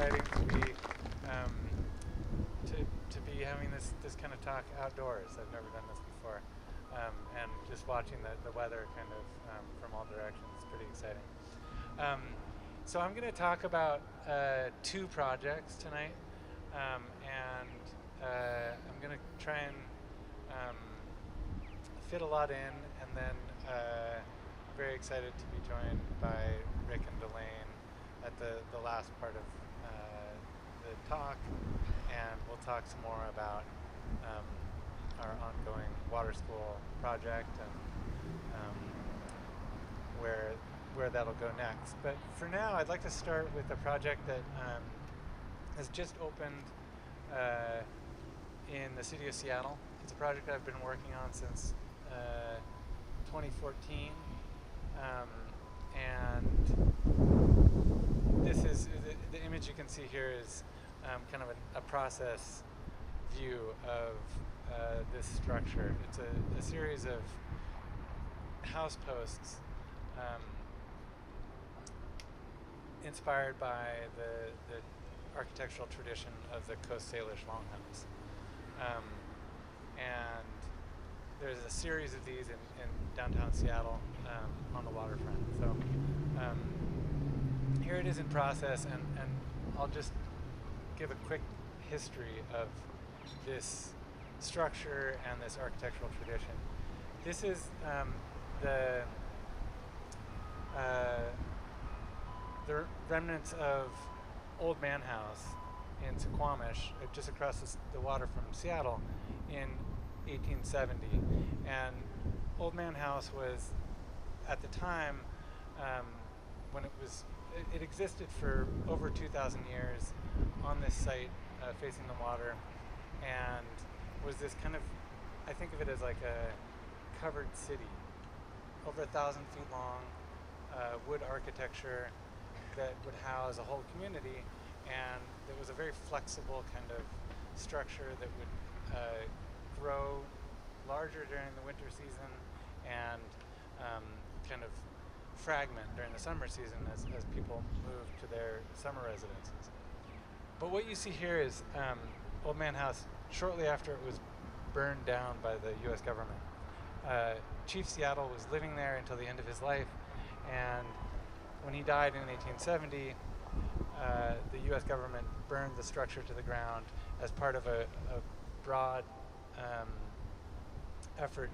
exciting to be to be having this kind of talk outdoors. I've never done this before, and just watching the weather kind of from all directions is pretty exciting. So I'm going to talk about two projects tonight, and I'm going to try and fit a lot in, and then I'm very excited to be joined by Rick and Delaine at the last part of the talk, and we'll talk some more about our ongoing water school project and where that'll go next. But for now, I'd like to start with a project that has just opened in the city of Seattle. It's a project I've been working on since 2014, and this is the image you can see here is kind of a process view of this structure. It's a series of house posts inspired by the architectural tradition of the Coast Salish Longhouse. And there's a series of these in downtown Seattle on the waterfront. So here it is in process, and I'll just give a quick history of this structure and this architectural tradition. This is the remnants of Old Man House in Suquamish, just across the water from Seattle, in 1870. And Old Man House was, at the time, when it existed for over 2,000 years on this site facing the water, and was this kind of, I think of it as like a covered city, over 1,000 feet long, wood architecture that would house a whole community, and it was a very flexible kind of structure that would grow larger during the winter season and kind of fragment during the summer season as people moved to their summer residences. But what you see here is Old Man House shortly after it was burned down by the U.S. government. Chief Seattle was living there until the end of his life, and when he died in 1870, the U.S. government burned the structure to the ground as part of a broad effort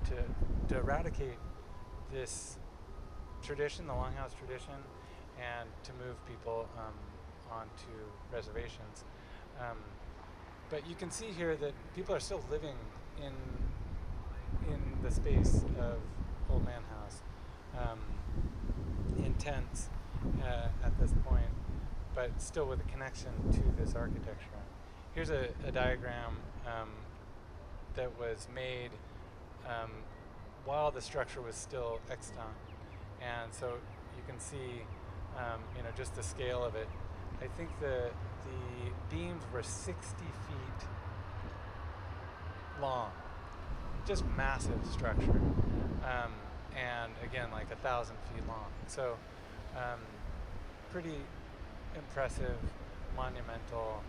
to eradicate this tradition, the Longhouse tradition, and to move people onto reservations. But you can see here that people are still living in the space of Old Man House, in tents at this point, but still with a connection to this architecture. Here's a diagram that was made while the structure was still extant, and so you can see, just the scale of it. I think the beams were 60 feet long, just massive structure, and again, like 1,000 feet long. So pretty impressive, monumental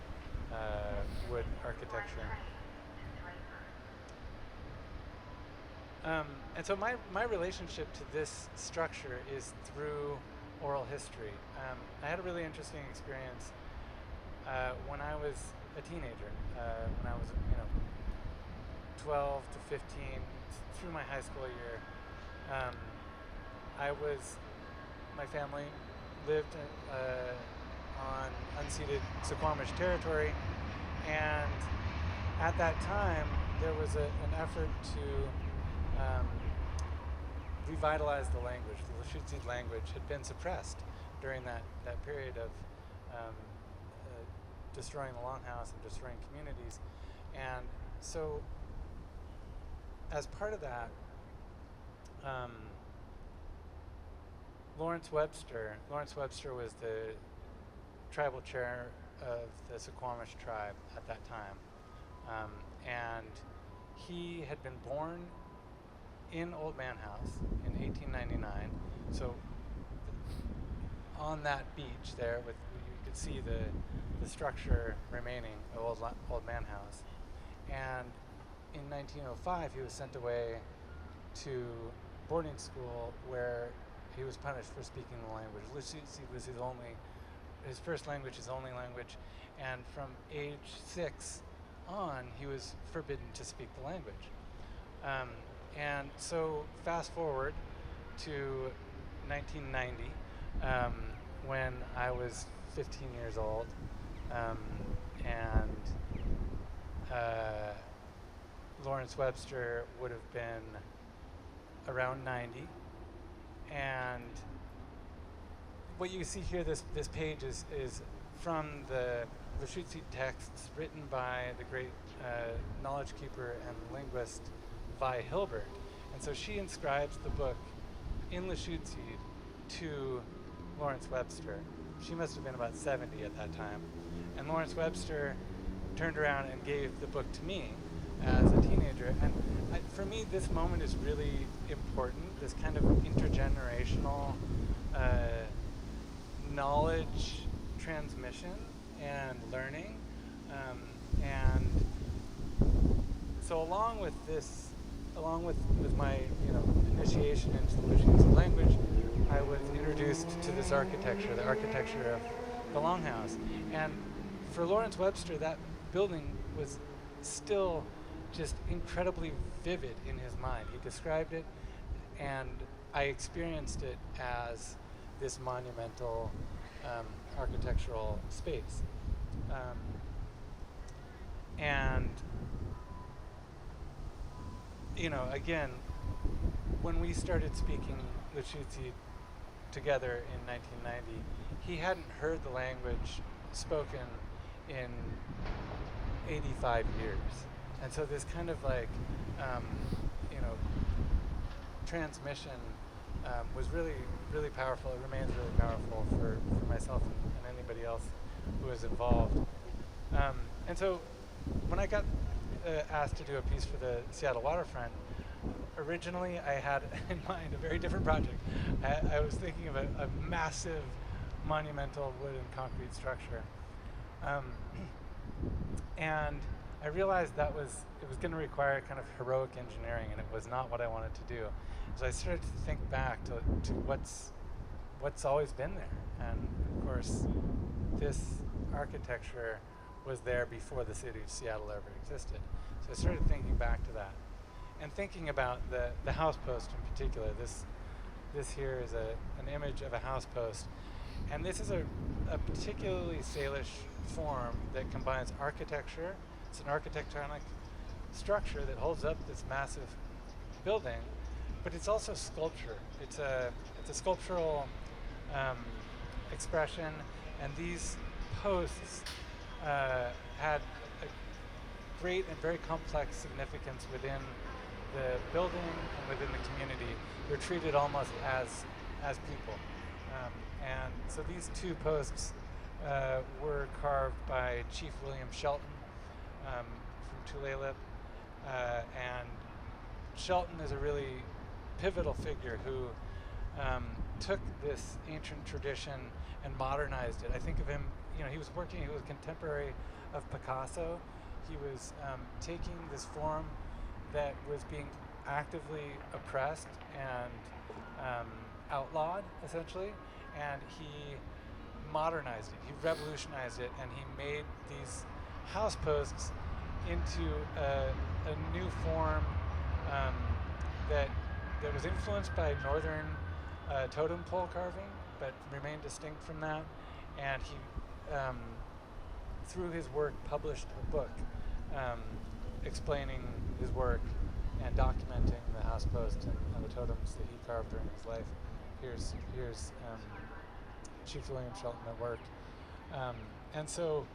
wood architecture. And so my relationship to this structure is through oral history. I had a really interesting experience when I was a teenager, when I was 12 to 15, through my high school year. My family lived on unceded Suquamish territory, and at that time there was an effort to revitalize the language. The Lushootseed language had been suppressed during that period of destroying the Longhouse and destroying communities. And so as part of that, Lawrence Webster was the tribal chair of the Suquamish tribe at that time. And he had been born in Old Man House in 1899. So on that beach there, you could see the structure remaining, the old man house. And in 1905, he was sent away to boarding school where he was punished for speaking the language. Lushootseed was his first language, his only language, and from age 6 on, he was forbidden to speak the language. And so fast forward to 1990, when I was 15 years old, and Lawrence Webster would have been around 90. And what you see here, this page is from the Lushootseed texts written by the great knowledge keeper and linguist Vi Hilbert. And so she inscribes the book in Lushootseed to Lawrence Webster. She must have been about 70 at that time. And Lawrence Webster turned around and gave the book to me as a teenager. And for me, this moment is really important, this kind of intergenerational knowledge transmission and learning. And so along with my initiation into the Lushootseed language, I was introduced to this architecture, the architecture of the Longhouse. And for Lawrence Webster, that building was still just incredibly vivid in his mind. He described it, and I experienced it as this monumental architectural space. And again, when we started speaking Lushootseed together in 1990, he hadn't heard the language spoken in 85 years. And so this kind of transmission was really, really powerful. It remains really powerful for myself and anybody else who is involved. And so when I got asked to do a piece for the Seattle waterfront, originally I had in mind a very different project. I was thinking of a massive monumental wood and concrete structure. And I realized it was going to require kind of heroic engineering, and it was not what I wanted to do. So I started to think back to what's always been there. And of course, this architecture was there before the city of Seattle ever existed. So I started thinking back to that. And thinking about the house post in particular. This here is an image of a house post. And this is a particularly Salish form that combines architecture. It's an architectonic structure that holds up this massive building, but it's also sculpture. It's a sculptural expression, and these posts had a great and very complex significance within the building and within the community. They're treated almost as people. And so these two posts were carved by Chief William Shelton from Tulalip. And Shelton is a really pivotal figure who took this ancient tradition and modernized it. I think of him, he was a contemporary of Picasso. He was taking this form that was being actively oppressed and outlawed, essentially, and he modernized it, he revolutionized it, and he made these house posts into a new form that was influenced by northern totem pole carving, but remained distinct from that. And he, through his work, published a book explaining his work and documenting the house posts and the totems that he carved during his life. Here's Chief William Shelton at work. And so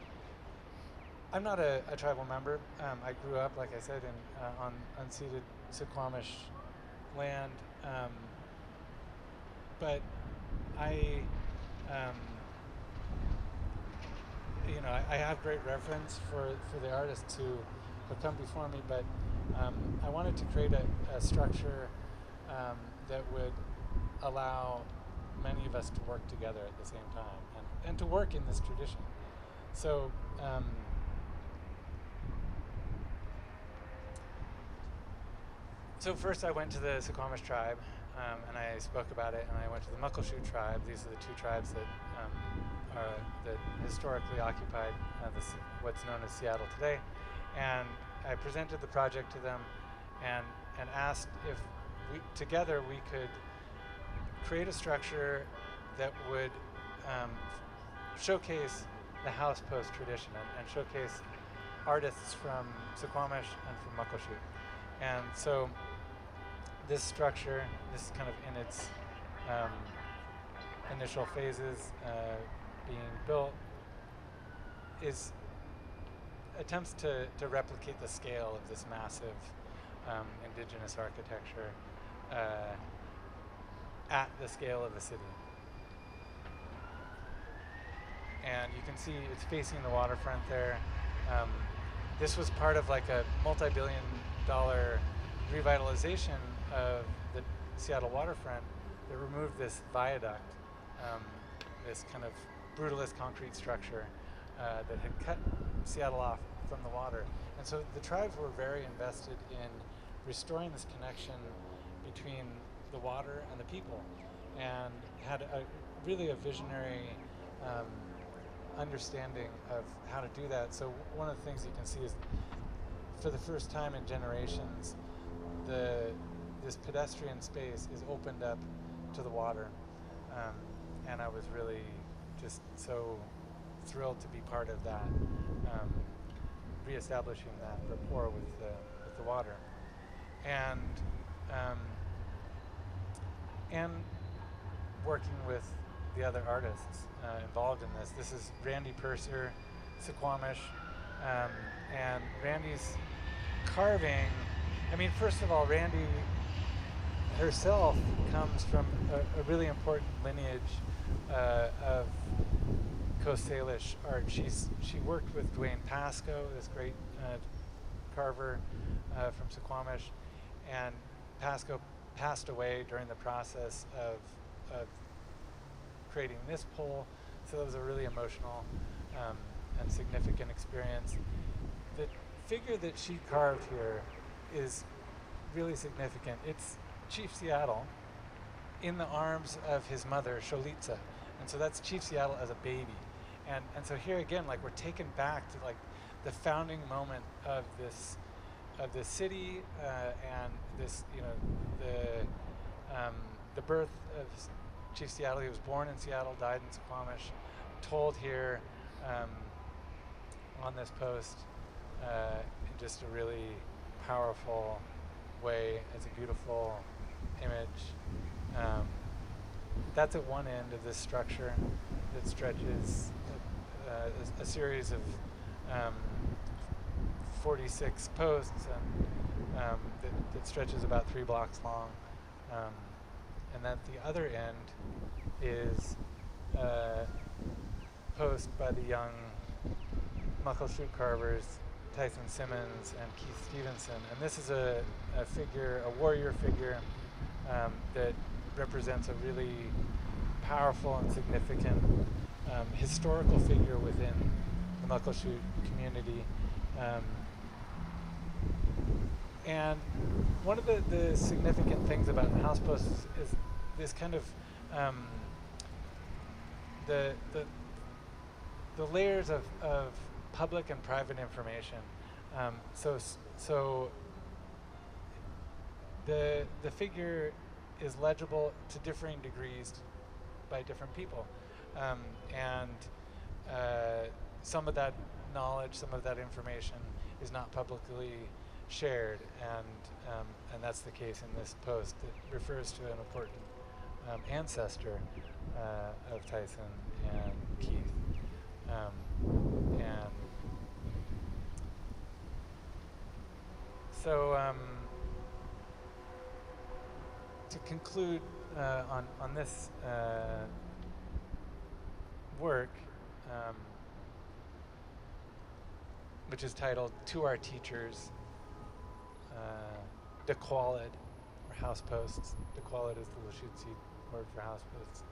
I'm not a tribal member. I grew up, like I said, on unceded Suquamish land. But I have great reverence for the artists who have come before me, but I wanted to create a structure that would allow many of us to work together at the same time. And to work in this tradition. So so first I went to the Suquamish tribe, and I spoke about it, and I went to the MAXXI tribe. These are the two tribes that that historically occupied what's known as Seattle today. And I presented the project to them, and asked if together we could create a structure that would showcase the house post tradition and showcase artists from Suquamish and from MAXXI. And so this structure, this kind of in its initial phases being built, attempts to replicate the scale of this massive indigenous architecture at the scale of the city. And you can see it's facing the waterfront there. This was part of like a multi-billion-dollar revitalization of the Seattle waterfront that removed this viaduct, this kind of brutalist concrete structure that had cut Seattle off from the water. And so the tribes were very invested in restoring this connection between the water and the people, and had really a visionary understanding of how to do that. So one of the things you can see is, for the first time in generations, this pedestrian space is opened up to the water, and I was really just so thrilled to be part of that, reestablishing that rapport with the water, and working with the other artists involved in this. This is Randy Purser, Suquamish, and Randy's carving. I mean, first of all, Randy herself comes from a really important lineage of Coast Salish art. She worked with Dwayne Pascoe, this great carver from Suquamish, and Pascoe passed away during the process of creating this pole, so that was a really emotional and significant experience. The figure that she carved here is really significant. It's Chief Seattle in the arms of his mother, Sholitza, and so that's Chief Seattle as a baby. And so here again, like, we're taken back to like the founding moment of this city, and this, you know, the birth of Chief Seattle. He was born in Seattle, died in Suquamish, told here on this post in just a really powerful way. It's a beautiful image. That's at one end of this structure that stretches a series of 46 posts, and that stretches about 3 blocks long. And at the other end is a post by the young muckleshoot carvers, Tyson Simmons and Keith Stevenson. And this is a figure, a warrior figure, that represents a really powerful and significant historical figure within the muckleshoot community. And one of the significant things about house posts is this kind of the layers of public and private information. So the figure is legible to differing degrees by different people, and some of that knowledge, some of that information is not publicly shared, and that's the case in this post. It refers to an important ancestor of Tyson and Keith, and so to conclude on this work, which is titled "To Our Teachers," Dequalid, or house posts. Dequalid is the Lushootseed word for house posts,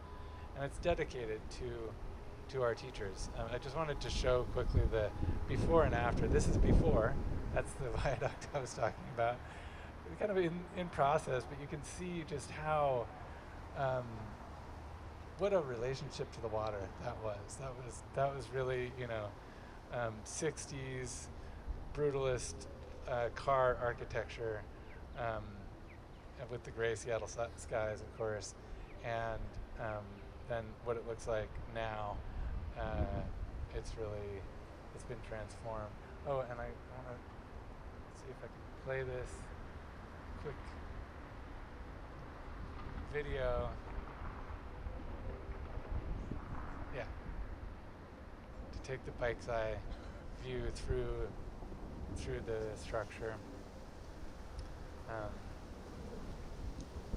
and it's dedicated to our teachers. I just wanted to show quickly the before and after. This is before. That's the viaduct I was talking about. It's kind of in process, but you can see just how, what a relationship to the water that was. That was really, 60s brutalist car architecture, with the gray Seattle skies, of course, and then what it looks like now. It's been transformed. Oh, and I want to see if I can play this quick video. Yeah. To take the bike's eye view through the structure.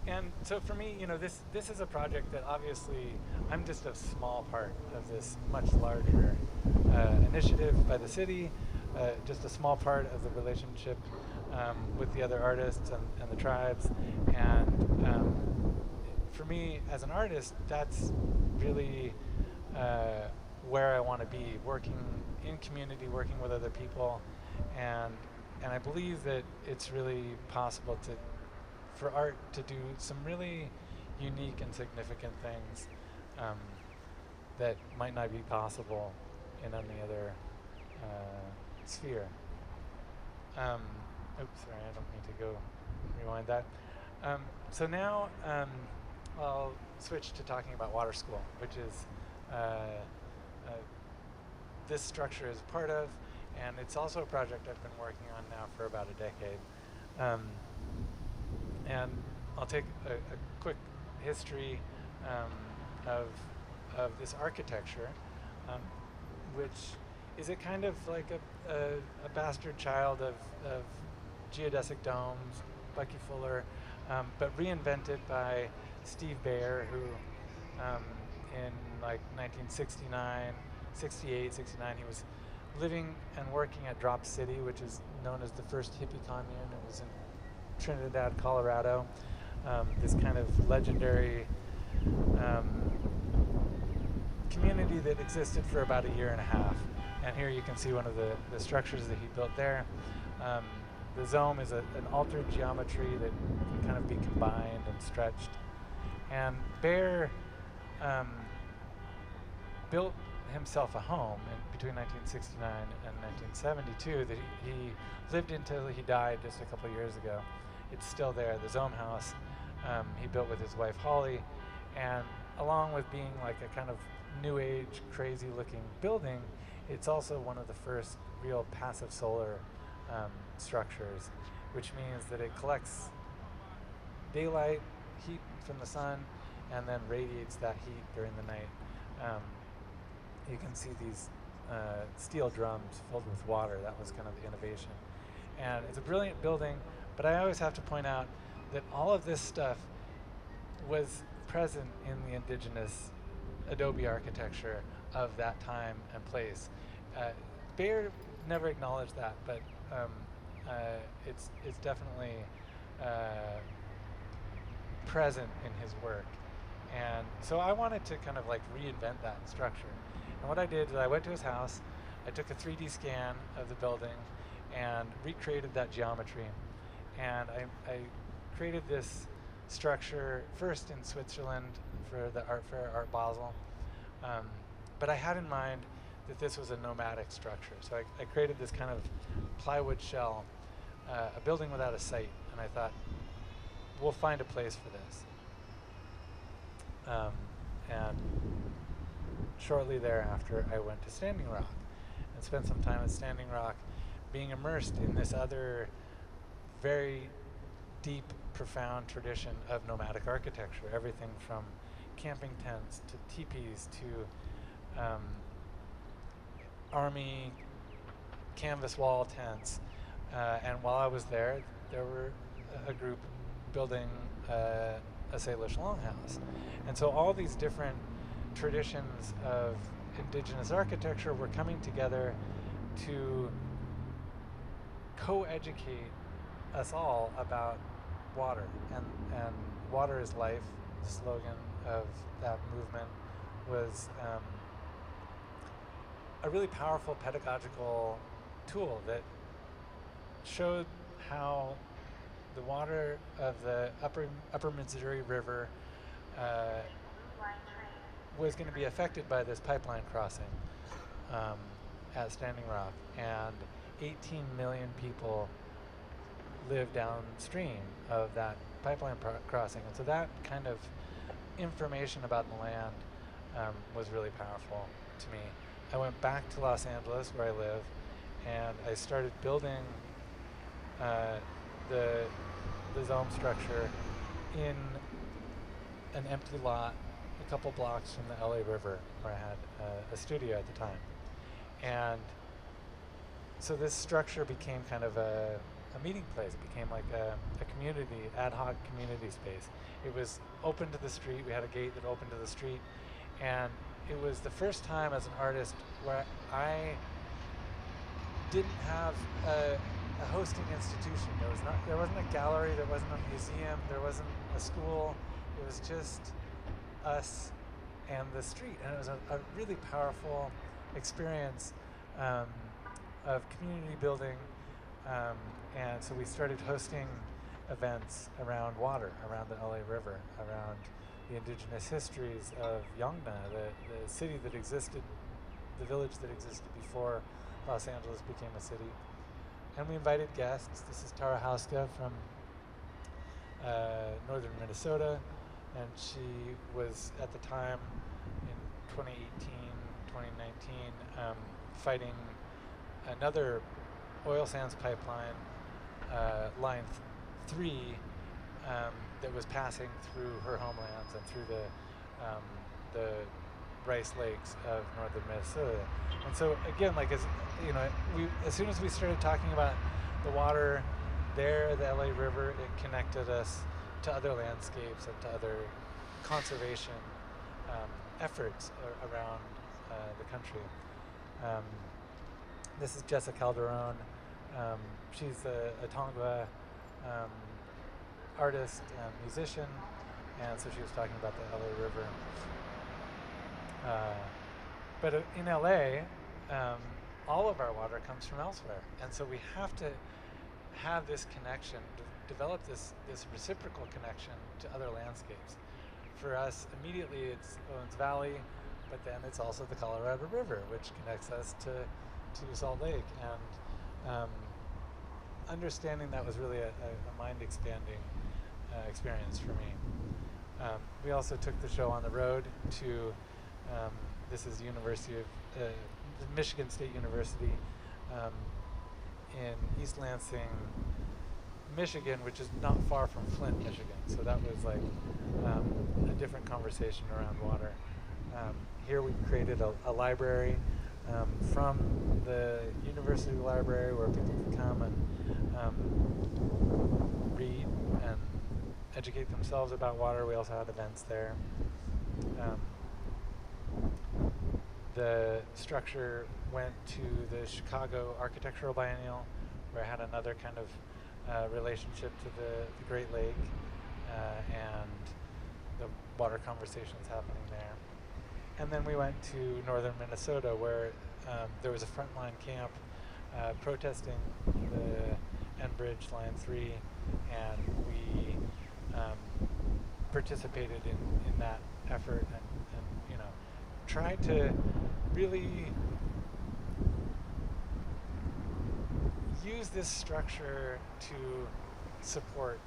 And so for me, this is a project that obviously I'm just a small part of this much larger initiative by the city, just a small part of the relationship with the other artists and the tribes. And for me, as an artist, that's really where I want to be, working in community, working with other people. And I believe that it's really possible for art to do some really unique and significant things that might not be possible in any other sphere. Oops, sorry, I don't mean to go rewind that. So now I'll switch to talking about Water School, which is this structure is part of, and it's also a project I've been working on now for about a decade. And I'll take a quick history of this architecture, which is a kind of like a bastard child of geodesic domes, Bucky Fuller, but reinvented by Steve Baer, who in like 1969, 68, 69, he was living and working at Drop City, which is known as the first hippie commune. It was in Trinidad, Colorado, this kind of legendary community that existed for about a year and a half. And here you can see one of the structures that he built there. The Zome is an altered geometry that can kind of be combined and stretched. And Baer built himself a home between 1969 and 1972 that he lived until he died just a couple of years ago. It's still there, the Zome House. He built with his wife Holly, and along with being like a kind of new age, crazy looking building, it's also one of the first real passive solar structures, which means that it collects daylight, heat from the sun, and then radiates that heat during the night. You can see these steel drums filled with water. That was kind of the innovation. And it's a brilliant building, but I always have to point out that all of this stuff was present in the indigenous adobe architecture of that time and place. Baer never acknowledged that, but it's definitely present in his work. And so I wanted to kind of like reinvent that structure. And what I did is I went to his house, I took a 3D scan of the building and recreated that geometry. And I created this structure first in Switzerland for the art fair, Art Basel. But I had in mind that this was a nomadic structure. So I created this kind of plywood shell, a building without a site. And I thought, we'll find a place for this. And shortly thereafter, I went to Standing Rock and spent some time at Standing Rock being immersed in this other very deep, profound tradition of nomadic architecture. Everything from camping tents to teepees to army canvas wall tents. And while I was there were a group building a Salish longhouse. And so all these different traditions of indigenous architecture were coming together to co-educate us all about water. And water is life, the slogan of that movement was a really powerful pedagogical tool that showed how the water of the upper Missouri River was going to be affected by this pipeline crossing at Standing Rock, and 18 million people live downstream of that pipeline crossing, and so that kind of information about the land was really powerful to me. I went back to Los Angeles, where I live, and I started building the Zome structure in an empty lot a couple blocks from the LA River, where I had a studio at the time. And so this structure became kind of a meeting place. It became like a community, ad hoc community space. It was open to the street. We had a gate that opened to the street. And it was the first time as an artist where I didn't have a hosting institution. There wasn't a gallery, there wasn't a museum, there wasn't a school. It was just us and the street. And it was a really powerful experience of community building. And so we started hosting events around water, around the LA River, around the indigenous histories of Yongna, the city that existed, the village that existed before Los Angeles became a city. And we invited guests. This is Tara Hauska from northern Minnesota, and she was at the time in 2018, 2019, fighting another oil sands pipeline, line 3, that was passing through her homelands and through the rice lakes of northern Minnesota. And so again, like as soon as we started talking about the water there, the LA River, it connected us to other landscapes and to other conservation efforts around the country. This is Jessica Calderon. She's a Tongva artist and musician, and so she was talking about the LA River. But in LA, all of our water comes from elsewhere, and so we have to have this connection, develop this reciprocal connection to other landscapes. For us, immediately it's Owens Valley, but then it's also the Colorado River, which connects us to Salt Lake, and understanding that was really a mind-expanding experience for me. We also took the show on the road to, this is the University of, Michigan State University in East Lansing, Michigan, which is not far from Flint, Michigan. So that was like a different conversation around water. Here we created a library from the university library where people could come and read and educate themselves about water. We also had events there. The structure went to the Chicago Architectural Biennial, where I had another kind of relationship to the Great Lake and the water conversations happening there. And then we went to northern Minnesota, where there was a frontline camp protesting the Enbridge Line 3, and we participated in that effort and tried to really use this structure to support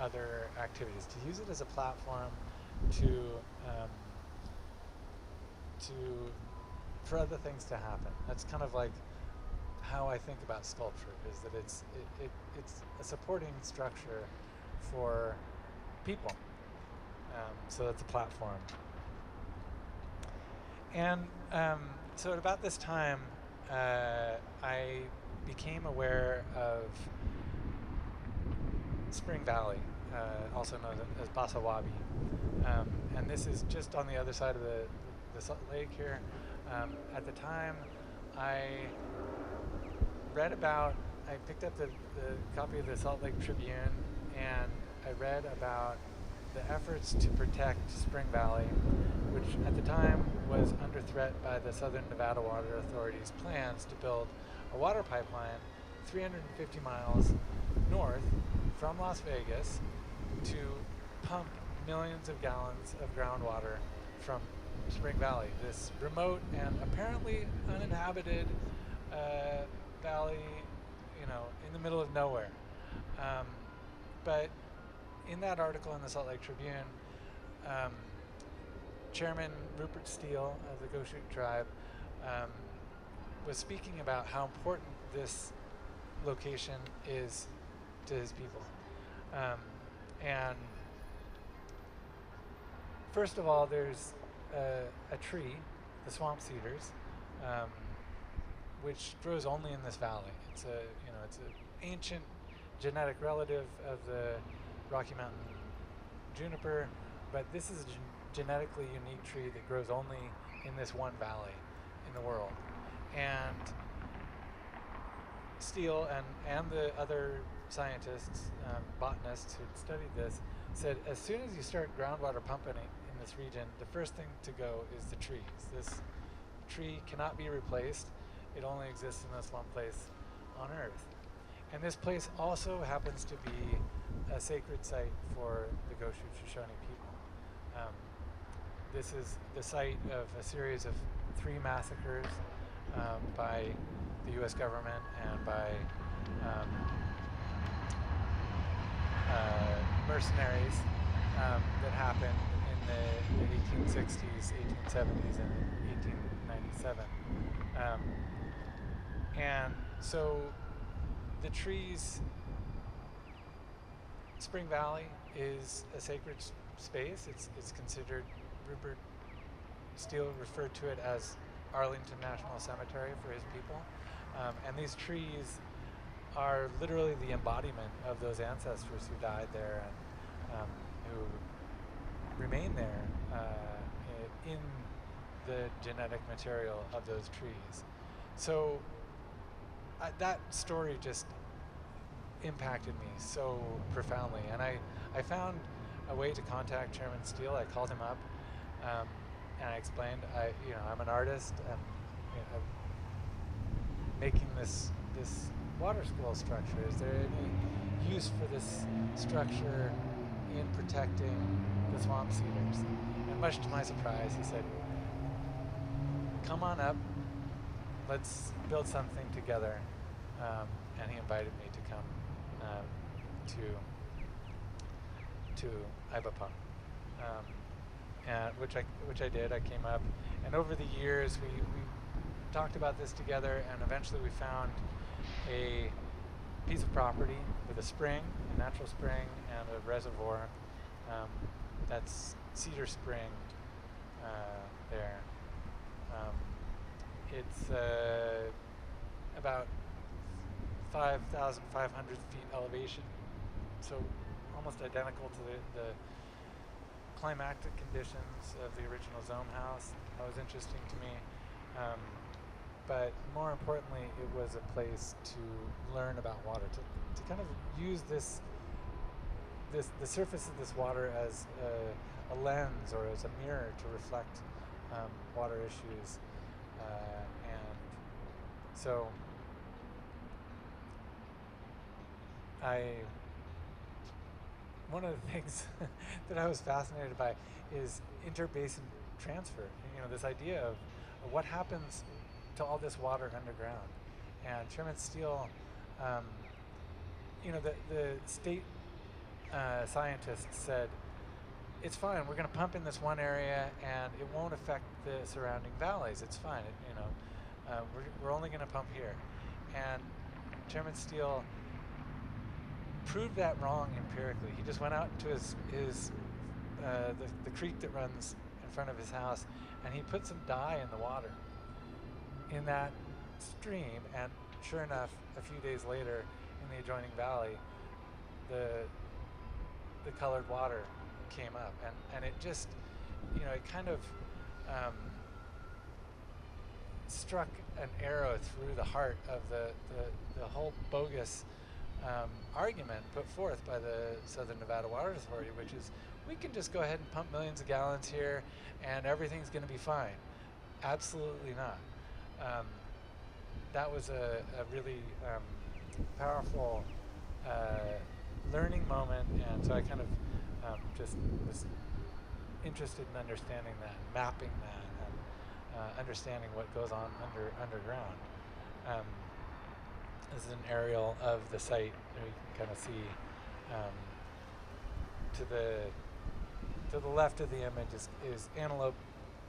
other activities, to use it as a platform for other things to happen. That's kind of like how I think about sculpture, is that it's a supporting structure for people. So that's a platform. And so at about this time, I became aware of Spring Valley, also known as Basawabi. And this is just on the other side of the Salt Lake here. At the time, I picked up the copy of the Salt Lake Tribune, and I read about the efforts to protect Spring Valley which at the time was under threat by the Southern Nevada Water Authority's plans to build a water pipeline 350 miles north from Las Vegas to pump millions of gallons of groundwater from Spring Valley, this remote and apparently uninhabited valley, you know, in the middle of nowhere. But in that article in the Salt Lake Tribune, Chairman Rupert Steele of the Goshute Tribe was speaking about how important this location is to his people. And first of all, there's a tree, the swamp cedars, which grows only in this valley. It's it's an ancient genetic relative of the Rocky Mountain juniper, but this is a genetically unique tree that grows only in this one valley in the world. And Steele and the other scientists, botanists who studied this, said as soon as you start groundwater pumping in this region, the first thing to go is the trees. This tree cannot be replaced. It only exists in this one place on Earth. And this place also happens to be a sacred site for the Goshute Shoshone people. This is the site of a series of 3 massacres by the U.S. government and by mercenaries that happened in the 1860s, 1870s, and 1897. And so the trees, Spring Valley is a sacred space. It's considered, Rupert Steele referred to it as Arlington National Cemetery for his people. And these trees are literally the embodiment of those ancestors who died there and who remain there in the genetic material of those trees. So that story just impacted me so profoundly, and I found a way to contact Chairman Steele. I called him up and I explained I'm an artist and making this water school structure. Is there any use for this structure in protecting the swamp cedars? And much to my surprise, he said, come on up, let's build something together. And he invited me to come to Ibapah, and which I did. I came up, and over the years we talked about this together, and eventually we found a piece of property with a spring, a natural spring, and a reservoir. That's Cedar Spring there. It's about 5,500 feet elevation, so almost identical to the climatic conditions of the original Zome house. That was interesting to me. But more importantly, it was a place to learn about water, to kind of use the surface of this water as a lens or as a mirror to reflect water issues. And so one of the things that I was fascinated by is interbasin transfer. This idea of what happens to all this water underground. And Chairman Steele, the state scientists said, it's fine, we're going to pump in this one area and it won't affect the surrounding valleys. It's fine, we're only going to pump here. And Chairman Steele proved that wrong empirically. He just went out to the creek that runs in front of his house, and he put some dye in the water in that stream, and sure enough, a few days later in the adjoining valley, the colored water came up, and it just, it kind of struck an arrow through the heart of the whole bogus argument put forth by the Southern Nevada Water Authority, which is, we can just go ahead and pump millions of gallons here and everything's going to be fine. Absolutely not. That was a really powerful learning moment, and so I kind of just was interested in understanding that, mapping that, and understanding what goes on underground. This is an aerial of the site, and you can kind of see to the left of the image is Antelope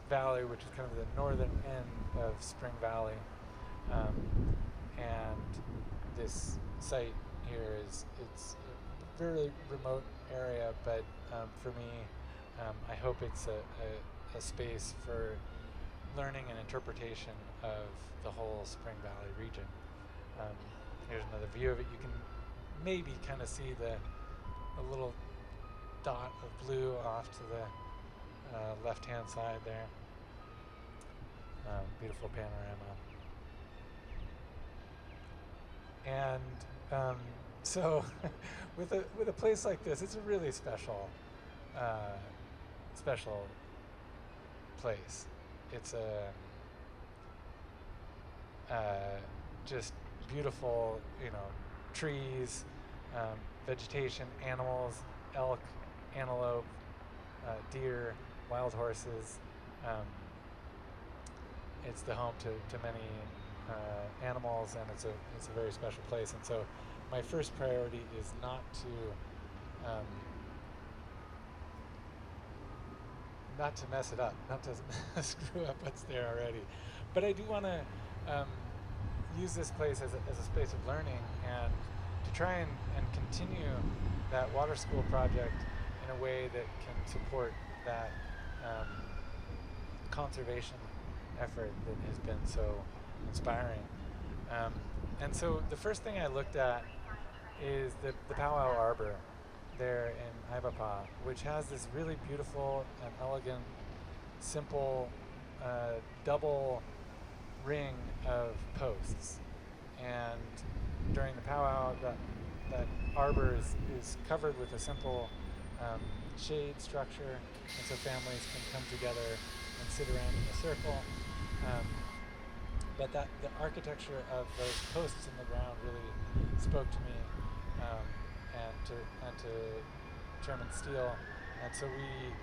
Valley, which is kind of the northern end of Spring Valley, and this site here it's a very remote area, but for me, I hope it's a space for learning and interpretation of the whole Spring Valley region. Here's another view of it. You can maybe kind of see the little dot of blue off to the left-hand side there. Beautiful panorama. And so with a place like this, it's a really special place. It's just beautiful, trees, vegetation, animals, elk, antelope, deer, wild horses. It's the home to many animals, and it's a very special place. And so my first priority is not to mess it up, not to screw up what's there already. But I do want to use this place as a space of learning, and to try and continue that water school project in a way that can support that conservation effort that has been so inspiring. And so the first thing I looked at is the Powwow Arbor there in Ibapa, which has this really beautiful and elegant, simple double ring of posts. And during the powwow, that arbor is covered with a simple shade structure, and so families can come together and sit around in a circle. But the architecture of those posts in the ground really spoke to me, and to German steel. And so we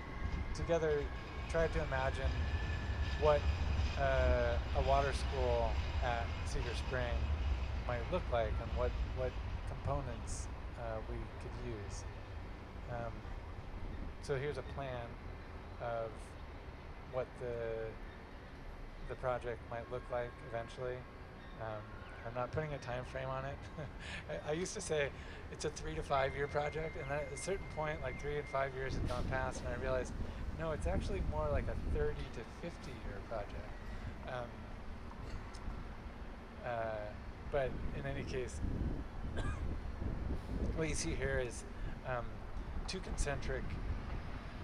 together tried to imagine what a water school at Cedar Spring might look like, and what components we could use. So here's a plan of what the project might look like eventually. I'm not putting a time frame on it. I used to say it's a 3 to 5 year project, and at a certain point, like 3 and 5 years had gone past, and I realized, no, it's actually more like a 30 to 50 year project. But in any case, what you see here is two concentric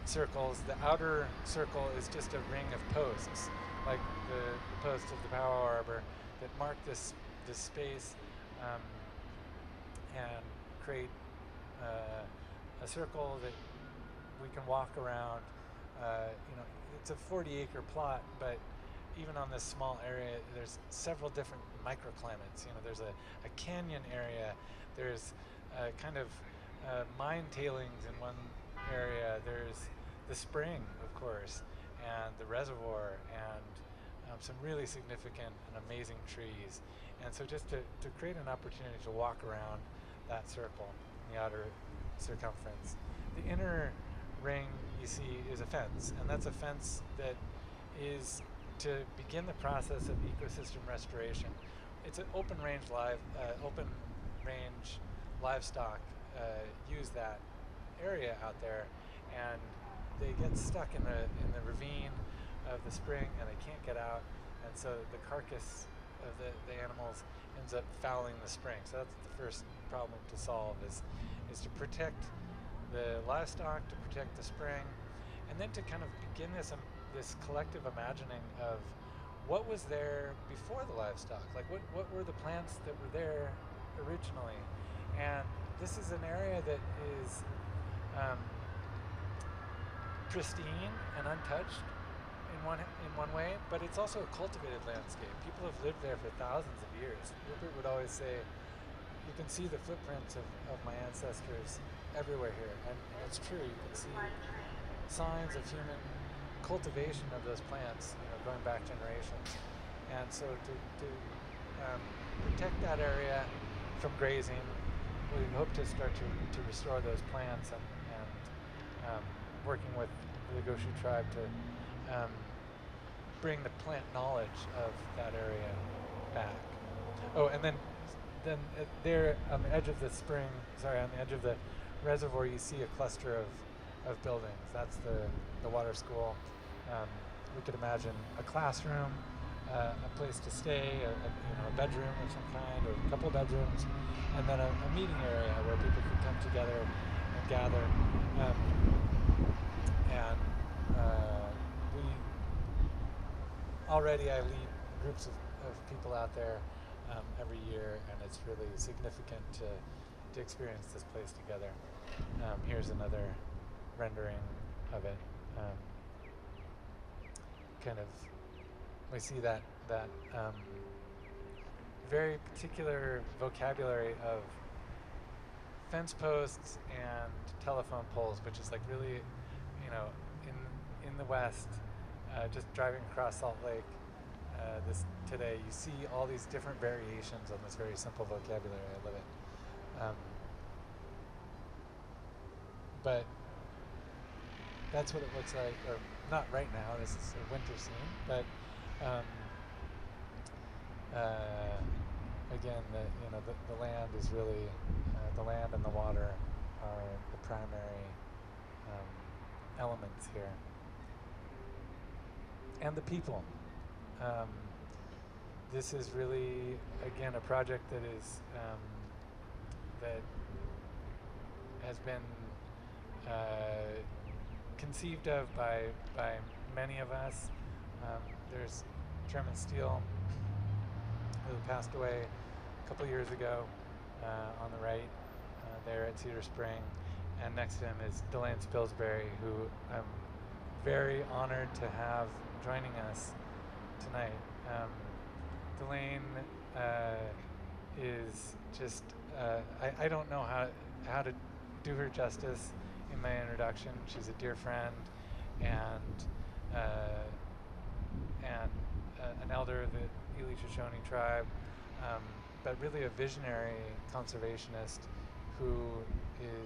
circles. The outer circle is just a ring of posts, like the posts of the Powwow Arbor, that mark this space and create a circle that we can walk around. It's a 40-acre plot, but even on this small area, there's several different microclimates. There's a canyon area. There's kind of mine tailings in one area. There's the spring, of course, and the reservoir, and some really significant and amazing trees. And so just to create an opportunity to walk around that circle in the outer circumference. The inner ring you see is a fence, and that's a fence that is to begin the process of ecosystem restoration. It's an open range livestock use that area out there, and they get stuck in the ravine of the spring, and they can't get out, and so the carcass of the animals ends up fouling the spring. So that's the first problem to solve, is to protect the livestock, to protect the spring, and then to kind of begin this collective imagining of what was there before the livestock. Like what were the plants that were there originally? And this is an area that is pristine and untouched in one way, but it's also a cultivated landscape. People have lived there for thousands of years. Rupert would always say, you can see the footprints of my ancestors everywhere here, and it's true. You can see signs of human cultivation of those plants, going back generations. And so to protect that area from grazing, we hope to start to restore those plants and working with the Goshu tribe to bring the plant knowledge of that area back. Oh, and then there on the edge of the on the edge of the reservoir, you see a cluster of buildings. That's the water school. We could imagine a classroom, a place to stay, a bedroom of some kind, or a couple bedrooms, and then a meeting area where people could come together and gather. I lead groups of people out there every year, and it's really significant to experience this place together. Here's another rendering of it. We see that very particular vocabulary of fence posts and telephone poles, which is like really, in the West, just driving across Salt Lake today, you see all these different variations on this very simple vocabulary. I love it. But that's what it looks like, or not right now, this is a winter scene, but again, the land is really, the land and the water are the primary elements here. And the people. This is really, again, a project that is that has been conceived of by many of us. There's Chairman Steele, who passed away a couple years ago, on the right there at Cedar Spring, and next to him is Delaine Spilsbury, who I'm very honored to have joining us tonight. Delaine is just, I don't know how to do her justice in my introduction. She's a dear friend and an elder of the Ely Shoshone Tribe, but really a visionary conservationist who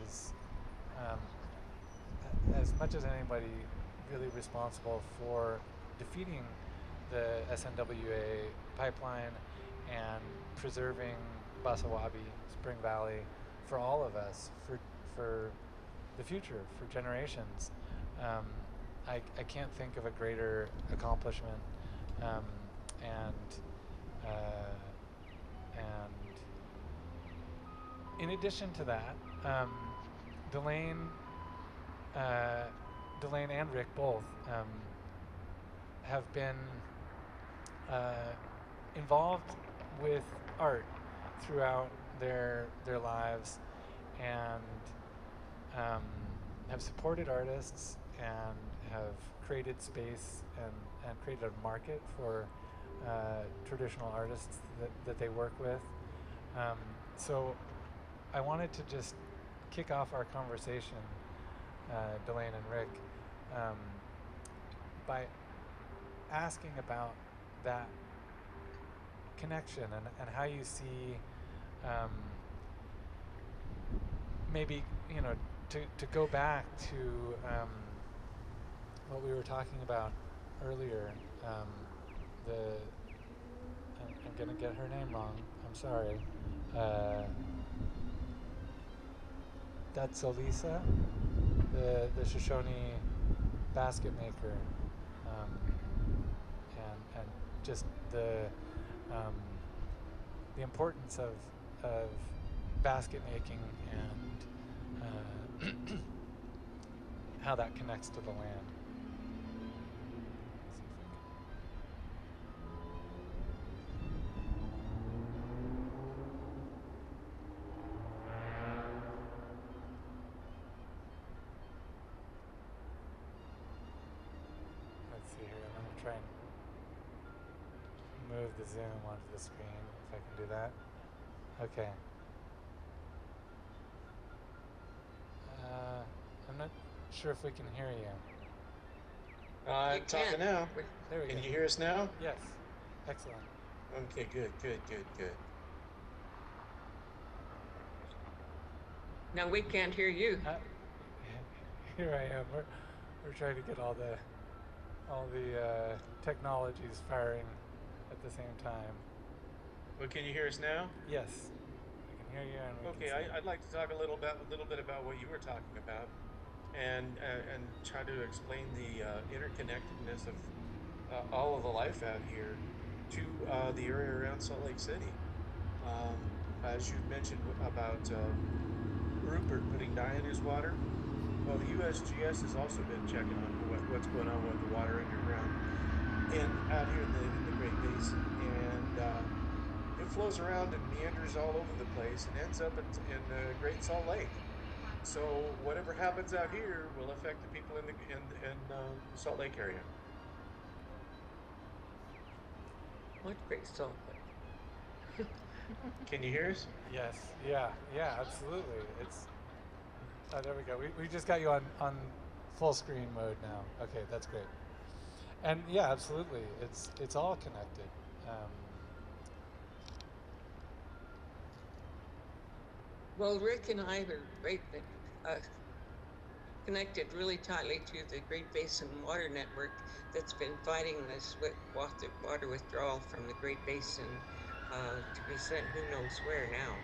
is, as much as anybody, really responsible for defeating the SNWA pipeline and preserving Basawabi, Spring Valley, for all of us, for the future, for generations. I can't think of a greater accomplishment. And in addition to that, Delaine and Rick both have been involved with art throughout their lives, and have supported artists and have created space and created a market for traditional artists that they work with. So I wanted to just kick off our conversation, Delaine and Rick, by asking about that connection and how you see maybe, to go back to what we were talking about earlier. I'm going to get her name wrong. I'm sorry. That's Elisa, the Shoshone basket maker, and just the importance of basket making and how that connects to the land. move the zoom onto the screen if I can do that. Okay. I'm not sure if we can hear you. I'm talking now. There we go. Can you hear us now? Yes. Excellent. Okay, good. No, we can't hear you. Here I am. We're trying to get all the technologies firing at the same time. Well, can you hear us now? Yes, I can hear you. And we Okay, can see. I'd like to talk a little bit about what you were talking about, and try to explain the interconnectedness of all of the life out here to the area around Salt Lake City. As you mentioned about Rupert putting dye in his water, well, the USGS has also been checking on what's going on with the water underground and out here in the Great Basin, and it flows around and meanders all over the place and ends up in Great Salt Lake. So whatever happens out here will affect the people in the Salt Lake area. What Great Salt Lake? Can you hear us? Yes. Yeah. Absolutely. It's. Oh, there we go. We just got you on full screen mode now. Okay, that's great. And yeah, absolutely. It's all connected. Well, Rick and I are connected really tightly to the Great Basin Water Network that's been fighting this water withdrawal from the Great Basin to be sent who knows where now.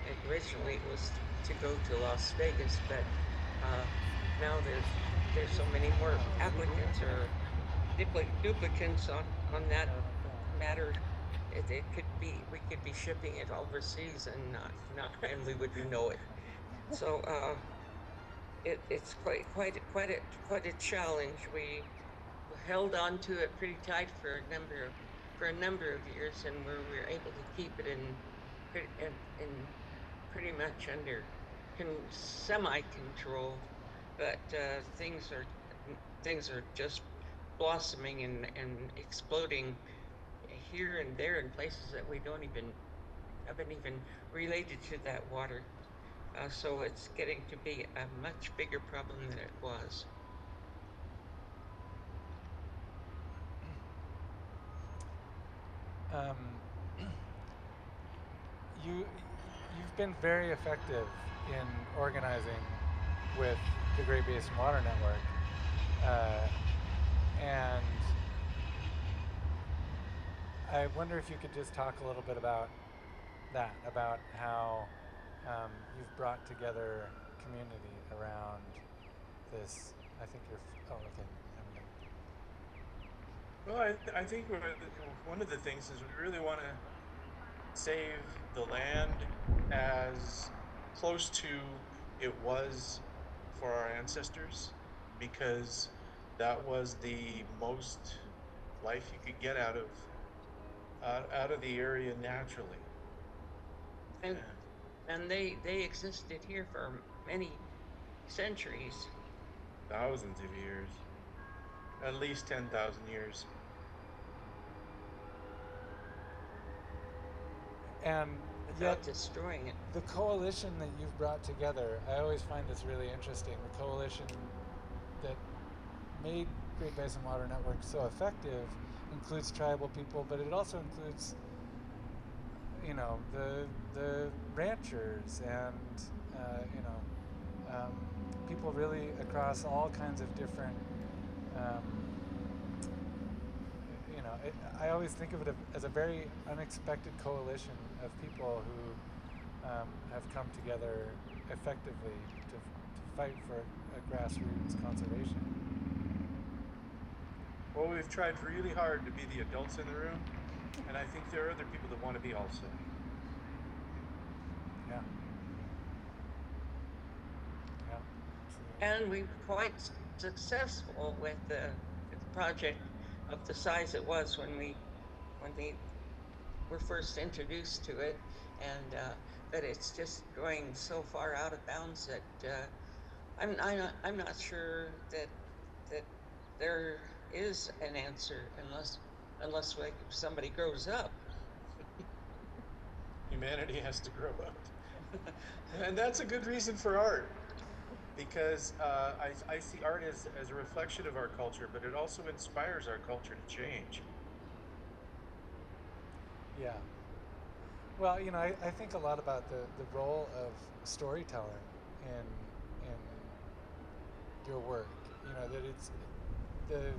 And originally it was to go to Las Vegas, but now there's so many more applicants or duplicants on that matter. We could be shipping it overseas and and we wouldn't know it. So it's quite a challenge. We held on to it pretty tight for a number of years, and we were able to keep it in pretty much under semi control. But things are just blossoming and exploding here and there in places that we haven't even related to that water. So it's getting to be a much bigger problem than it was. You've been very effective in organizing with the Great Basin Water Network, and I wonder if you could just talk a little bit about that, about how you've brought together community around this. I think you're. Oh, okay. Well, I think one of the things is we really want to save the land as close to it was for our ancestors, because that was the most life you could get out of the area naturally. And they existed here for many centuries. Thousands of years, at least 10,000 years. And without destroying it. The coalition that you've brought together, I always find this really interesting. The coalition that made Great Basin Water Network so effective includes tribal people, but it also includes, the ranchers and, people really across all kinds of different, I always think of it as a very unexpected coalition of people who have come together effectively to fight for a grassroots conservation. Well, we've tried really hard to be the adults in the room, and I think there are other people that want to be also. Yeah. And we were quite successful with the project of the size it was when we were first introduced to it, and but it's just going so far out of bounds that I'm not sure that there is an answer unless unless like somebody grows up. Humanity has to grow up. And that's a good reason for art, because I see art as a reflection of our culture, but it also inspires our culture to change. Yeah. Well, I think a lot about the role of storytelling in your work. That it's the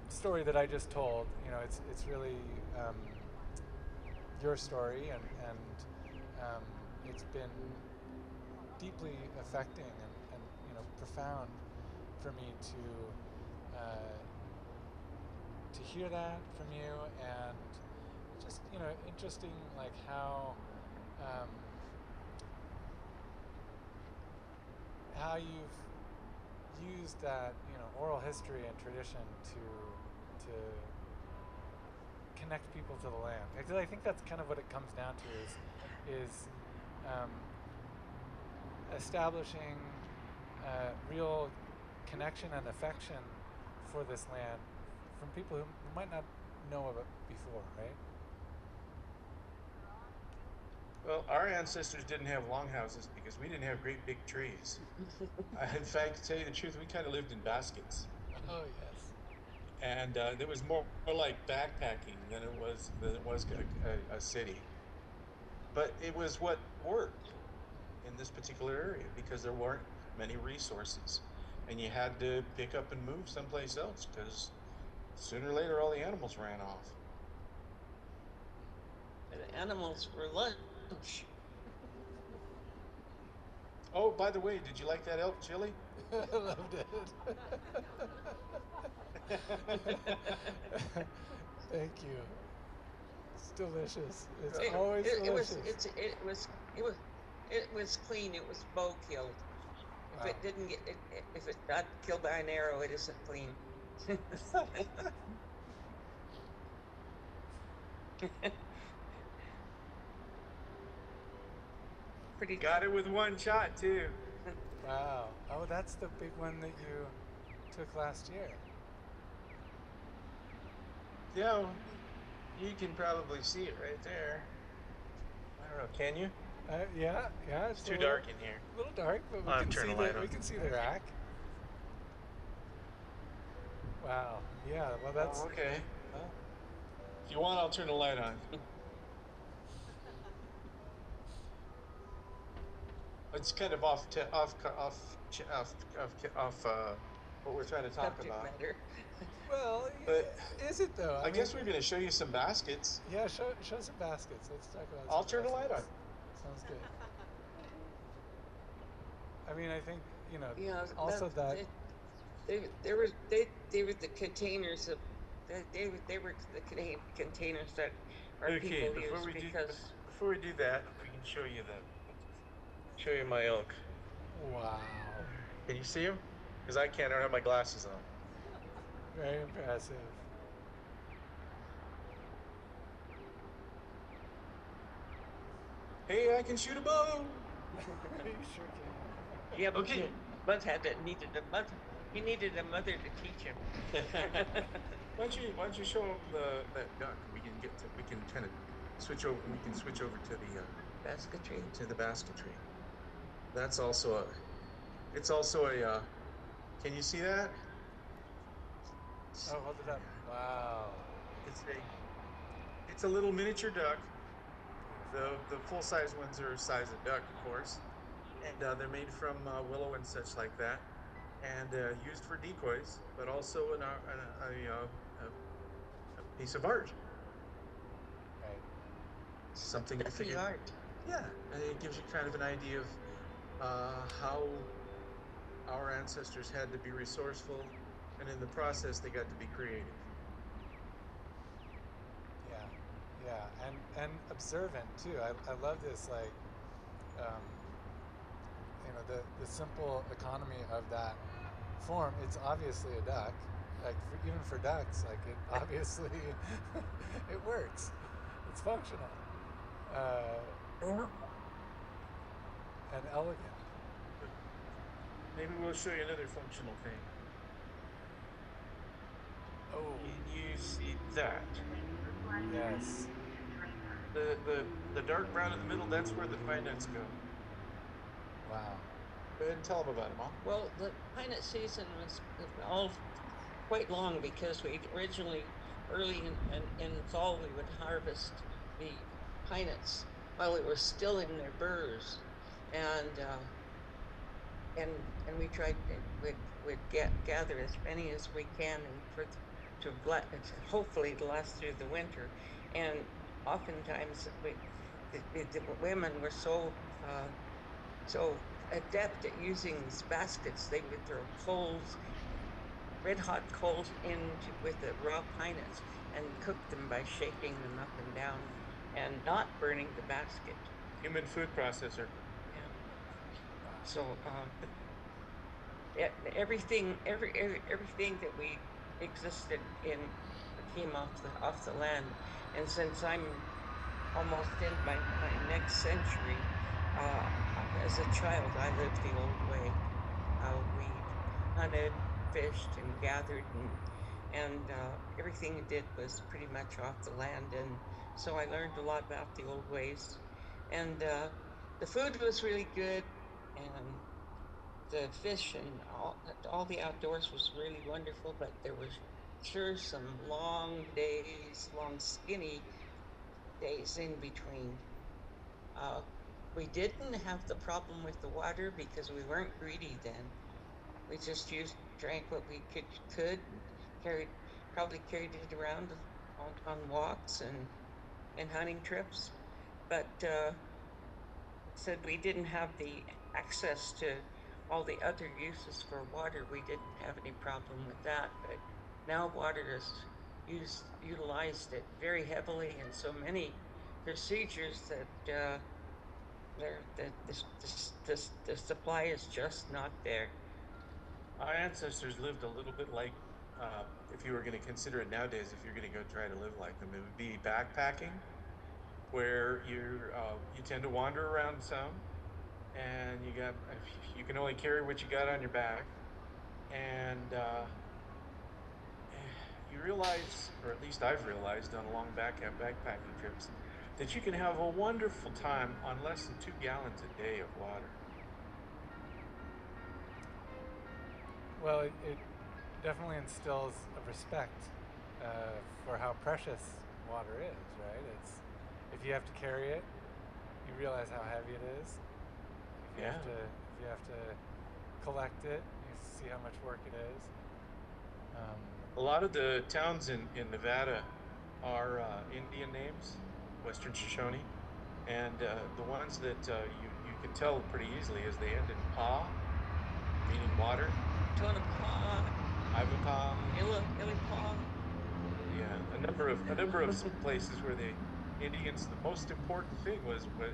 story that I just told. It's really your story, and it's been deeply affecting and profound for me to hear that from you, and just interesting, like um, how you've used that oral history and tradition to connect people to the land. Because I think that's kind of what it comes down to is establishing real connection and affection for this land from people who might not know of it before, right? Well, our ancestors didn't have longhouses because we didn't have great big trees. In fact, to tell you the truth, we kind of lived in baskets. Oh yes. And there was more like backpacking than it was a city. But it was what worked in this particular area because there weren't many resources, and you had to pick up and move someplace else because sooner or later all the animals ran off. And animals for lunch. Oh, by the way, did you like that elk chili? I loved it. Thank you. It's delicious. It's always delicious. It was clean. It was bow killed. If Wow. it didn't get if it got killed by an arrow, it isn't clean. Pretty. Got it with one shot too. Wow. Oh, that's the big one that you took last year. Yeah, you can probably see it right there. I don't know, can you? Yeah. It's too dark in here. A little dark, but I'll turn the light on. we can see the rack. Wow. Yeah. Well, that's okay. Well, if you want, I'll turn the light on. It's kind of off what we're trying to talk Subject about. matter. Well, But is it though? I guess we're going to show you some baskets. Yeah, show some baskets. Let's talk about. I'll turn the light on. Sounds good. I mean, I think Yeah. also that They were the containers of they were the containers that our people used because before we do that, we can show you my elk. wow, Can you see him? Because I can't. I don't have my glasses on. very impressive. Hey, I can shoot a bow. You sure can. yeah, but Okay. Buzz needed a mother. He needed a mother to teach him. Why don't you show him that duck? We can kind of switch over. We can switch over to the Basketry. to the basketry. That's also a. Can you see that? Oh, hold it up. Wow. It's a little miniature duck. The full size ones are size of duck, of course, and they're made from willow and such like that, and used for decoys, but also a piece of art. Right. Something That's to the figure. art. Yeah, and it gives you kind of an idea of how our ancestors had to be resourceful, and in the process, they got to be creative. Yeah, and observant too. I love this, like, the simple economy of that form. It's obviously a duck. Like even for ducks, like it obviously it works. It's functional and elegant. Maybe we'll show you another functional thing. Oh, Can you see that? yes. The dark brown in the middle, that's where the pine nuts go. Wow. Go ahead and tell them about it, Mom. Well, the pine nut season was all quite long because we originally, early in the fall, we would harvest the pine nuts while they were still in their burrs, and and we tried would gather as many as we can and to hopefully to last through the winter, and oftentimes the women were so adept at using these baskets. They would throw coals, red hot coals into with the raw pine nuts and cook them by shaking them up and down and not burning the basket. Human food processor. Yeah. So everything that we existed in came off the land, and since I'm almost in my next century, as a child I lived the old way. We hunted, fished, and gathered, and everything we did was pretty much off the land, and so I learned a lot about the old ways, and the food was really good, and the fish and all the outdoors was really wonderful, but there was sure some long days, long skinny days in between. Uh, we didn't have the problem with the water because we weren't greedy then. We just drank what we could, probably carried it around on walks and hunting trips, but said we didn't have the access to all the other uses for water. We didn't have any problem with that, but now water is utilized it very heavily in so many procedures that the supply is just not there. Our ancestors lived a little bit like, if you were going to consider it nowadays, if you're going to go try to live like them, it would be backpacking, where you tend to wander around some, and you can only carry what you got on your back, and you realize, or at least I've realized on long backpacking trips, that you can have a wonderful time on less than 2 gallons a day of water. Well, it definitely instills a respect for how precious water is, right? If you have to carry it, you realize how heavy it is. Yeah. If you have to collect it, you see how much work it is. A lot of the towns in Nevada are Indian names, Western Shoshone, and the ones that you can tell pretty easily is they end in pa, meaning water. Tonopah, Ivanpah. Illipah. Yeah, a number of places where the Indians, the most important thing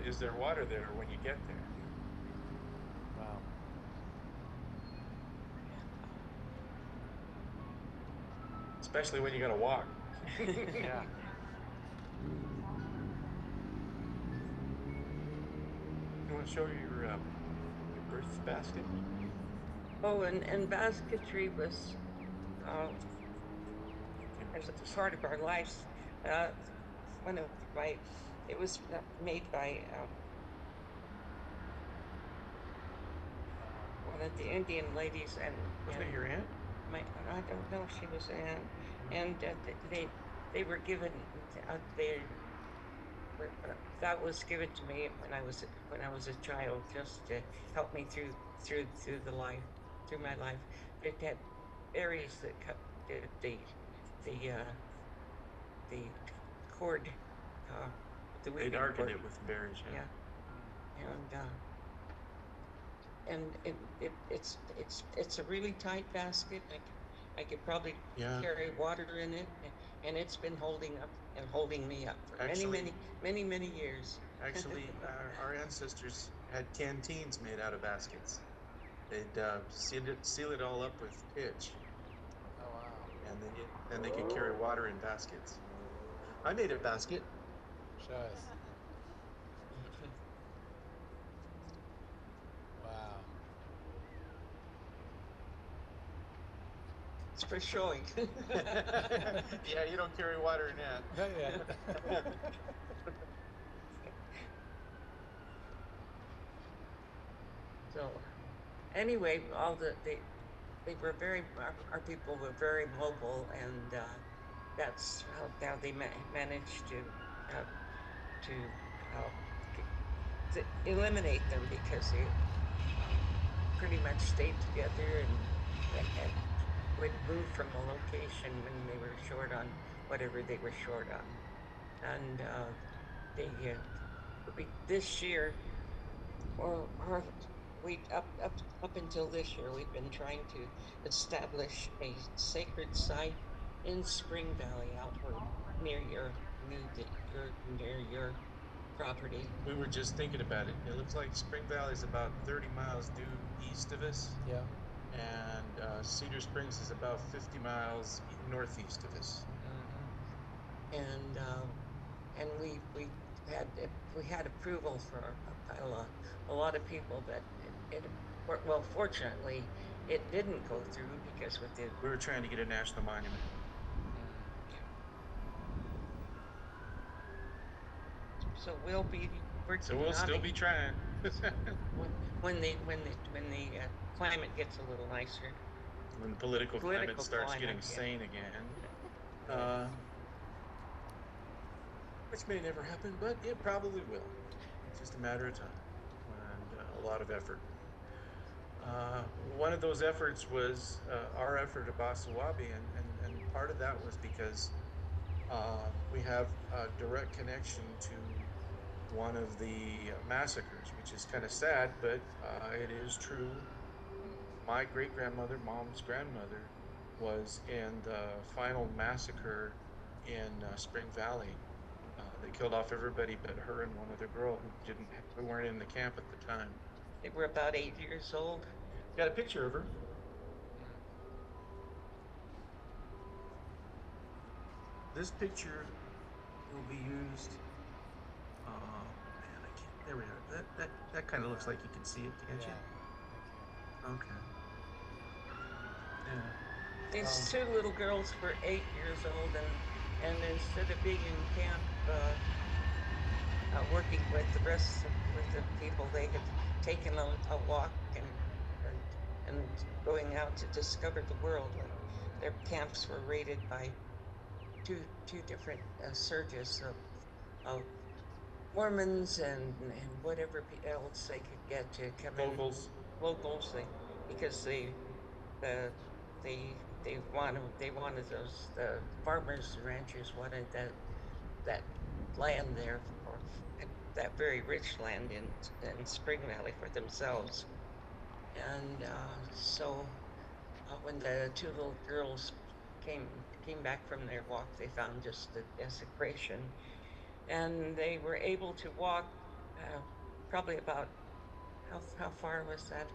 is there water there when you get there. Wow. Especially when you got to walk. Yeah. You want to show your birth basket? Oh, and basketry was uh, as a part of our lives. Uh, one of my, it was made by one of the Indian ladies, Wasn't and it your aunt? I don't know if she was an, and they were given that was given to me when I was a child, just to help me through my life. It had berries that cut the uh, the cord, the They weaving darkened cord. it with berries, yeah. Yeah, and it's a really tight basket. I could probably Yeah. carry water in it, and it's been holding up and holding me up for Actually- many years. Actually, our ancestors had canteens made out of baskets. They'd seal it all up with pitch, Oh wow. and then they could carry water in baskets. I made a basket. Show us. Wow. It's for showing. Yeah, you don't carry water in that. Not yet. So anyway, they were very our people were very mobile, and that's how they managed to uh, to eliminate them because they pretty much stayed together and would move from a location when they were short on whatever they were short on. And this year, or we up until this year, we've been trying to establish a sacred site in Spring Valley, out where near your near your property. We were just thinking about it. It looks like Spring Valley is about 30 miles due east of us, Yeah. and Cedar Springs is about 50 miles northeast of us. Mm-hmm. And we had approval for a lot of people, but well, fortunately it didn't go through because with the We were trying to get a national monument. so we'll be working So we'll on still it be trying. when the climate gets a little nicer. When the political climate starts climate, getting yeah. sane again. Right. Which may never happen, but it probably will. It's just a matter of time and a lot of effort. One of those efforts was our effort at Basawabi, and part of that was because we have a direct connection to one of the massacres, which is kind of sad, but it is true. My great grandmother, mom's grandmother, was in the final massacre in Spring Valley. They killed off everybody but her and one other girl who weren't in the camp at the time. They were about 8 years old. Got a picture of her. This picture will be used. Man, I can't. There we are. That kind of looks like you can see it, can't Yeah. you? Okay. Yeah. These two little girls were 8 years old, and instead of being in camp working with with the people, they had taken a walk and going out to discover the world. When their camps were raided by two different surges of Mormons and whatever else they could get to come Locals. in. Locals, because the they wanted those the farmers and ranchers wanted that land there for that very rich land in Spring Valley for themselves. And so when the two little girls came back from their walk, they found just the desecration, and they were able to walk probably about how far was that?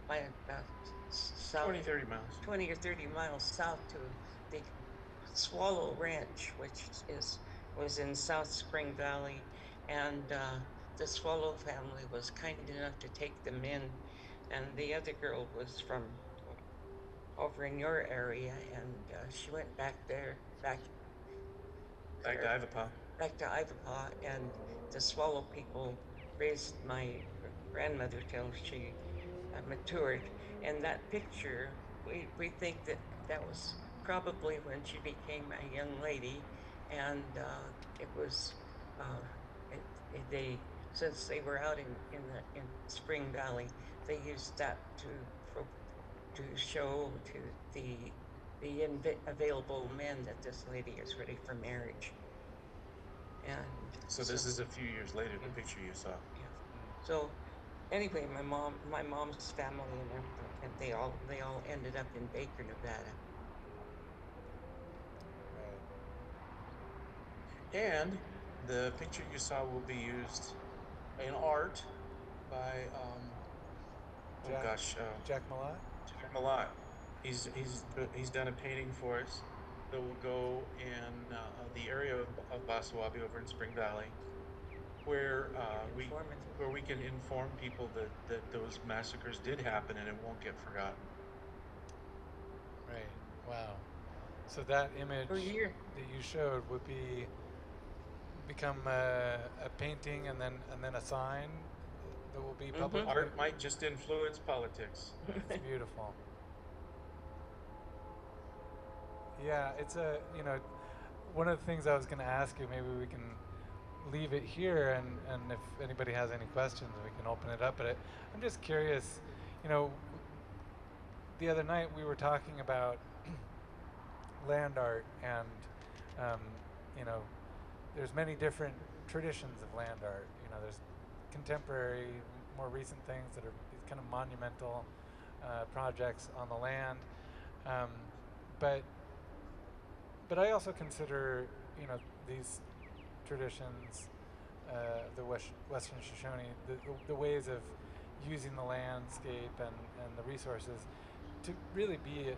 About south 20, 30 miles. 20 or 30 miles south to the Swallow Ranch, which was in South Spring Valley, and the Swallow family was kind enough to take them in, and the other girl was from over in your area, and she went Back to Ivapaw. back to Ivapaw, and the Swallow people raised my grandmother till she matured. And that picture, we think that was probably when she became a young lady, and it was uh, they since they were out in Spring Valley, they used that for, to show to the available men that this lady is ready for marriage. And So this is a few years later, the picture you saw. yeah. So anyway, my mom's family and everything, and they all ended up in Baker, Nevada. Right. And the picture you saw will be used in art by Jack Malott. Jack Malott. He's done a painting for us that will go in the area of Basawabi over in Spring Valley, where we can inform people that those massacres did happen and it won't get forgotten. Right. Wow. So that image For years. that you showed would become a painting and then a sign that will be Mm-hmm. publicly. Art might just influence politics. It's beautiful. Yeah, it's one of the things I was going to ask you. Maybe we can leave it here, and if anybody has any questions, we can open it up. But I'm just curious. You know, the other night we were talking about land art, and um, you know, there's many different traditions of land art. You know, there's contemporary, more recent things that are these kind of monumental projects on the land, um, but I also consider, you know, these traditions, the Western Shoshone, the ways of using the landscape and the resources to really be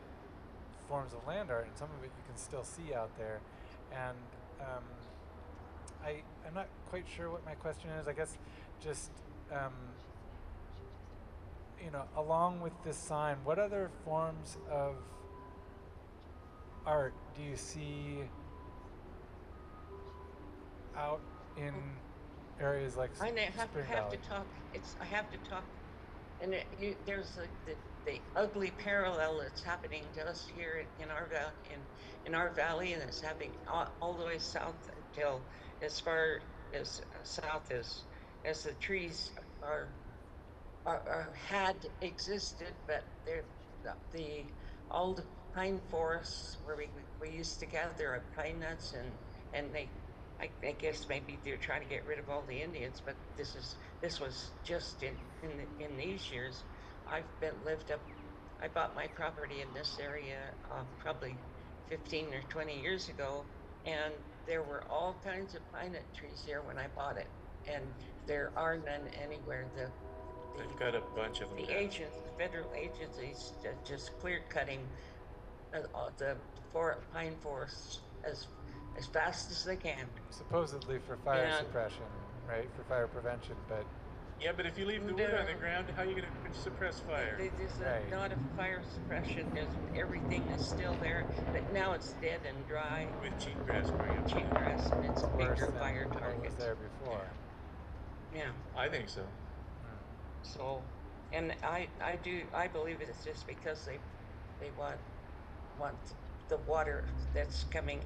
forms of land art, and some of it you can still see out there. And I'm not quite sure what my question is. I guess just you know, along with this sign, what other forms of art do you see out in areas like I Spring have to Valley? talk. I have to talk, and there's the ugly parallel that's happening to us here in our in our valley, and it's happening all the way south until as far as south as the trees are, had existed, but they're the old pine forests where we used to gather our pine nuts, and I guess maybe they're trying to get rid of all the Indians, but this was just in these years. I've been lived up. I bought my property in this area probably 15 or 20 years ago, and there were all kinds of pine nut trees here when I bought it, and there are none anywhere. They've got a bunch of them The down. agents, the federal agencies, just clear cutting the pine forests as fast as they can. Supposedly for fire And suppression, right? For fire prevention, but Yeah, but if you leave the wood on the ground, how are you going to suppress fire? there's right. not a fire suppression. Everything is still there, but now it's dead and dry, With cheatgrass growing up. cheatgrass, and it's a Worse bigger than fire what was target. there before. Yeah. I think so. So, and I believe it's just because they want the water that's coming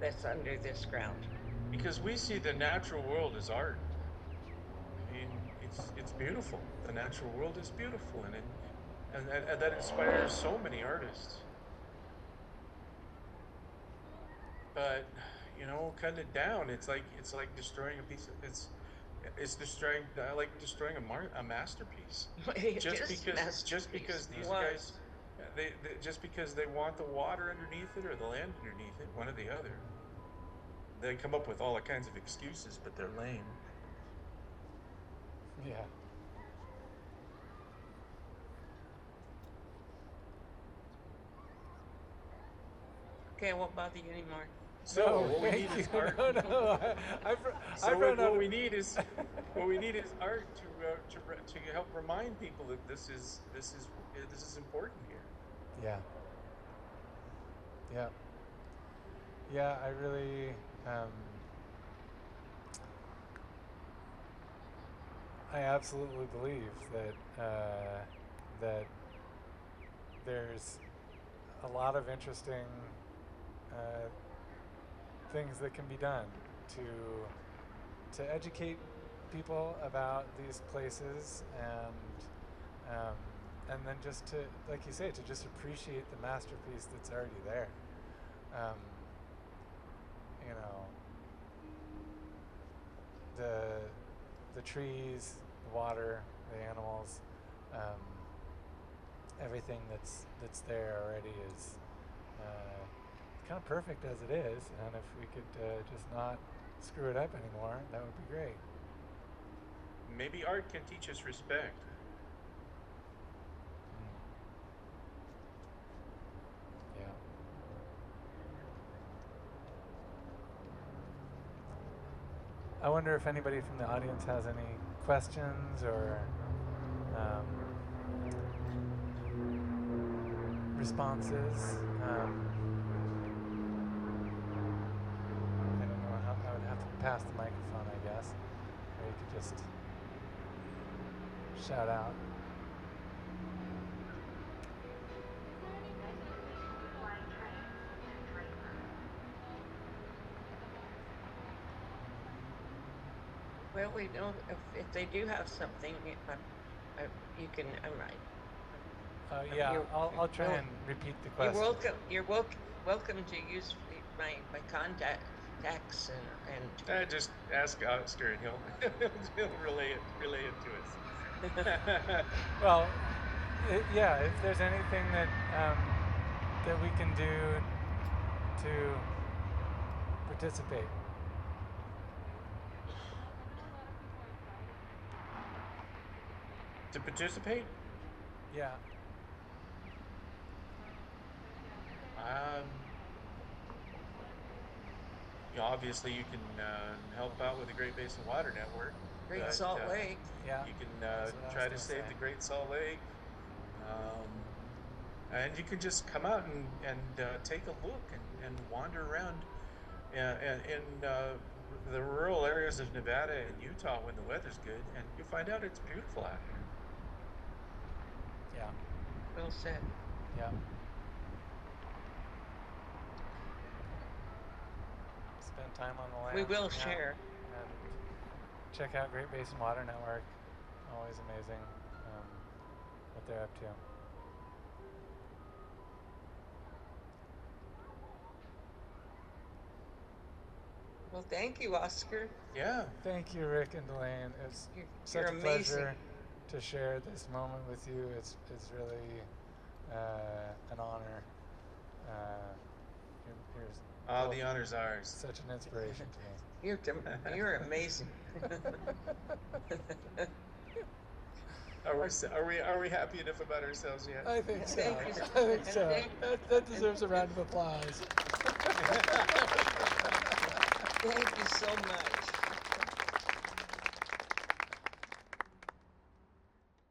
that's under this ground. Because we see the natural world as art. I mean, it's beautiful. The natural world is beautiful, and that inspires so many artists. But you know, cut it down. It's like destroying a piece of it's destroying like destroying a masterpiece. It is Just masterpiece. because these Was. guys they just because they want the water underneath it or the land underneath it, one or the other. They come up with all kinds of excuses, but they're lame. Yeah. Okay, I won't bother you anymore. So No, what we thank need you. is art. No. So I've run out what of. we need is what we need is art to help remind people that this is important here. Yeah. Yeah. Yeah. I really. I absolutely believe that there's a lot of interesting uh, things that can be done to educate people about these places, and then just to, like you say, to just appreciate the masterpiece that's already there. Um, you know, the trees, the water, the animals, everything that's there already is kind of perfect as it is. And if we could just not screw it up anymore, that would be great. Maybe art can teach us respect. Yeah. I wonder if anybody from the audience has any questions or responses. I don't know how I would have to pass the microphone, I guess, or you could just shout out. Well, we know if they do have something, you can. Yeah, You're- I'll try well, and repeat the You're question. welcome. You're welcome to use my contacts and Just ask Oscar, and he'll relay it to us. Well, yeah, if there's anything that that we can do to participate. To participate, Yeah. um, obviously you can help out with the Great Basin Water Network. Great but, Salt Lake. Yeah. You can That's what I was try to gonna save say. the Great Salt Lake. And you can just come out and take a look and wander around in the rural areas of Nevada and Utah when the weather's good, and you'll find out it's beautiful out here. Yeah. Well said. Yeah. Spend time on the land. We will yeah, share. And check out Great Basin Water Network. Always amazing what they're up to. Well, thank you, Oscar. Yeah. Thank you, Rick and Delaine. It's You're such a amazing. pleasure to share this moment with you. It's really an honor. The honor's ours. Such an inspiration to me. You're amazing. Are we happy enough about ourselves yet? I think so. Thank you. I think so. That deserves a round of applause. Thank you so much.